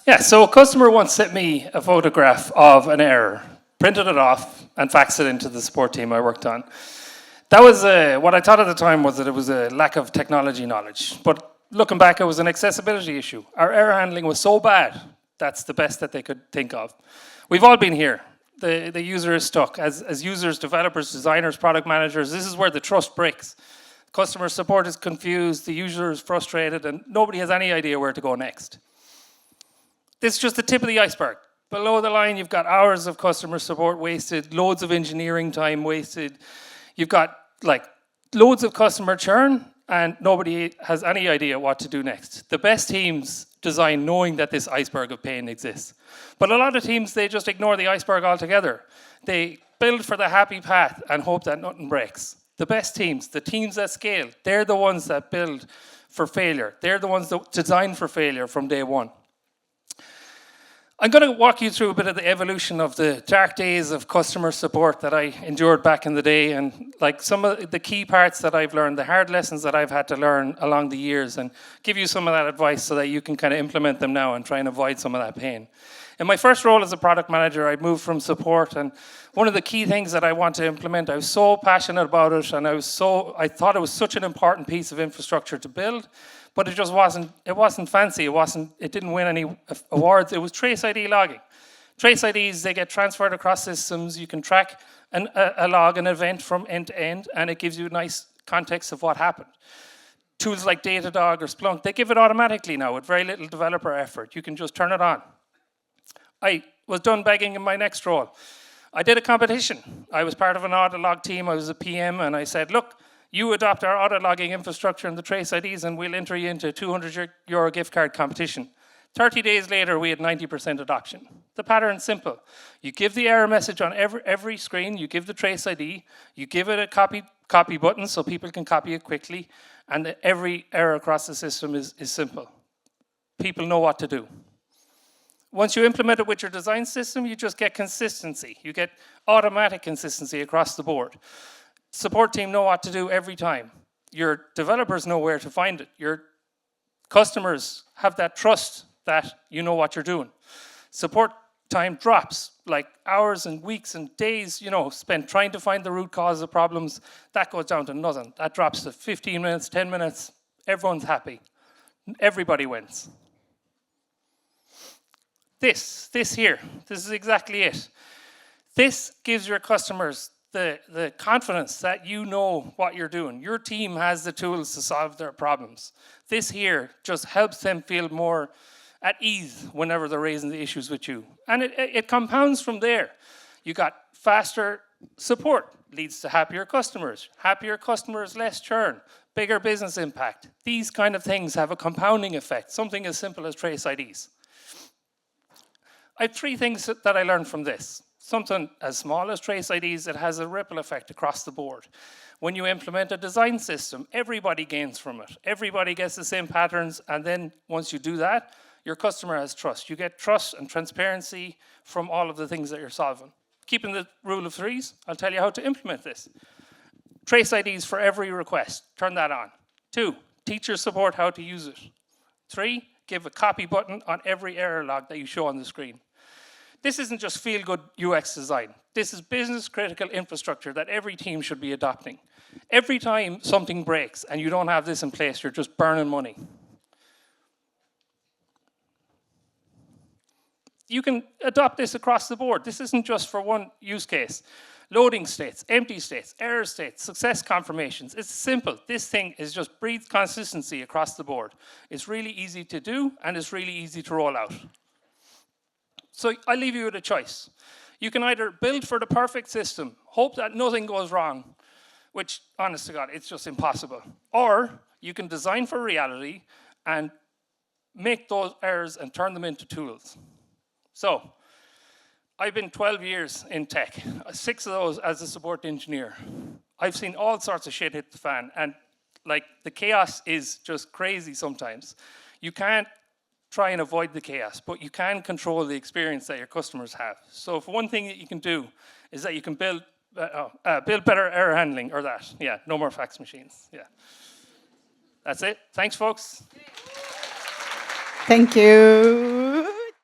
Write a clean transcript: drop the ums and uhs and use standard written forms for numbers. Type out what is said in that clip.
Yeah, so a customer once sent me a photograph of an error, printed it off, and faxed it into the support team I worked on. That was what I thought at the time was that it was a lack of technology knowledge. But looking back, it was an accessibility issue. Our error handling was so bad, that's the best that they could think of. We've all been here. The user is stuck. As users, developers, designers, product managers, this is where the trust breaks. Customer support is confused, the user is frustrated, and nobody has any idea where to go next. This is just the tip of the iceberg. Below the line, you've got hours of customer support wasted, loads of engineering time wasted. You've got like loads of customer churn, and nobody has any idea what to do next. The best teams design knowing that this iceberg of pain exists. But a lot of teams, they just ignore the iceberg altogether. They build for the happy path and hope that nothing breaks. The best teams, the teams that scale, they're the ones that build for failure. They're the ones that design for failure from day one. I'm going to walk you through a bit of the evolution of the dark days of customer support that I endured back in the day, and like some of the key parts that I've learned, the hard lessons that I've had to learn along the years, and give you some of that advice so that you can kind of implement them now and try and avoid some of that pain. In my first role as a product manager, I moved from support, and one of the key things that I want to implement, I was so passionate about it, and I thought it was such an important piece of infrastructure to build, but it just wasn't fancy, it didn't win any awards. It was Trace ID logging. Trace IDs, they get transferred across systems. You can track a log, an event from end to end, and it gives you a nice context of what happened. Tools like Datadog or Splunk, they give it automatically now with very little developer effort. You can just turn it on. I was done begging in my next role. I did a competition. I was part of an audit log team. I was a PM, and I said, look, you adopt our audit logging infrastructure and the Trace IDs, and we'll enter you into a €200 gift card competition. 30 days later, we had 90% adoption. The pattern's simple. You give the error message on every screen, you give the Trace ID, you give it a copy button so people can copy it quickly, and every error across the system is simple. People know what to do. Once you implement it with your design system, you just get consistency. You get automatic consistency across the board. Support team know what to do every time. Your developers know where to find it. Your customers have that trust that you know what you're doing. Support time drops, like hours and weeks and days, spent trying to find the root cause of problems. That goes down to nothing. That drops to 15 minutes, 10 minutes. Everyone's happy. Everybody wins. This here, this is exactly it. This gives your customers the confidence that you know what you're doing. Your team has the tools to solve their problems. This here just helps them feel more at ease whenever they're raising the issues with you. And it compounds from there. You got faster support, leads to happier customers, less churn, bigger business impact. These kind of things have a compounding effect, something as simple as Trace IDs. I have 3 things that I learned from this. Something as small as Trace IDs, it has a ripple effect across the board. When you implement a design system, everybody gains from it. Everybody gets the same patterns, and then once you do that, your customer has trust. You get trust and transparency from all of the things that you're solving. Keeping the rule of 3s, I'll tell you how to implement this. Trace IDs for every request, turn that on. 2, teach your support how to use it. 3, give a copy button on every error log that you show on the screen. This isn't just feel-good UX design. This is business-critical infrastructure that every team should be adopting. Every time something breaks and you don't have this in place, you're just burning money. You can adopt this across the board. This isn't just for one use case. Loading states, empty states, error states, success confirmations. It's simple. This thing is just breathes consistency across the board. It's really easy to do, and it's really easy to roll out. So I leave you with a choice. You can either build for the perfect system, hope that nothing goes wrong, which, honest to God, it's just impossible. Or you can design for reality and make those errors and turn them into tools. So I've been 12 years in tech, 6 of those as a support engineer. I've seen all sorts of shit hit the fan, and like the chaos is just crazy sometimes. You can't try and avoid the chaos, but you can control the experience that your customers have. So if one thing that you can do is that you can build better error handling, or that. Yeah, no more fax machines. Yeah. That's it. Thanks, folks. Thank you.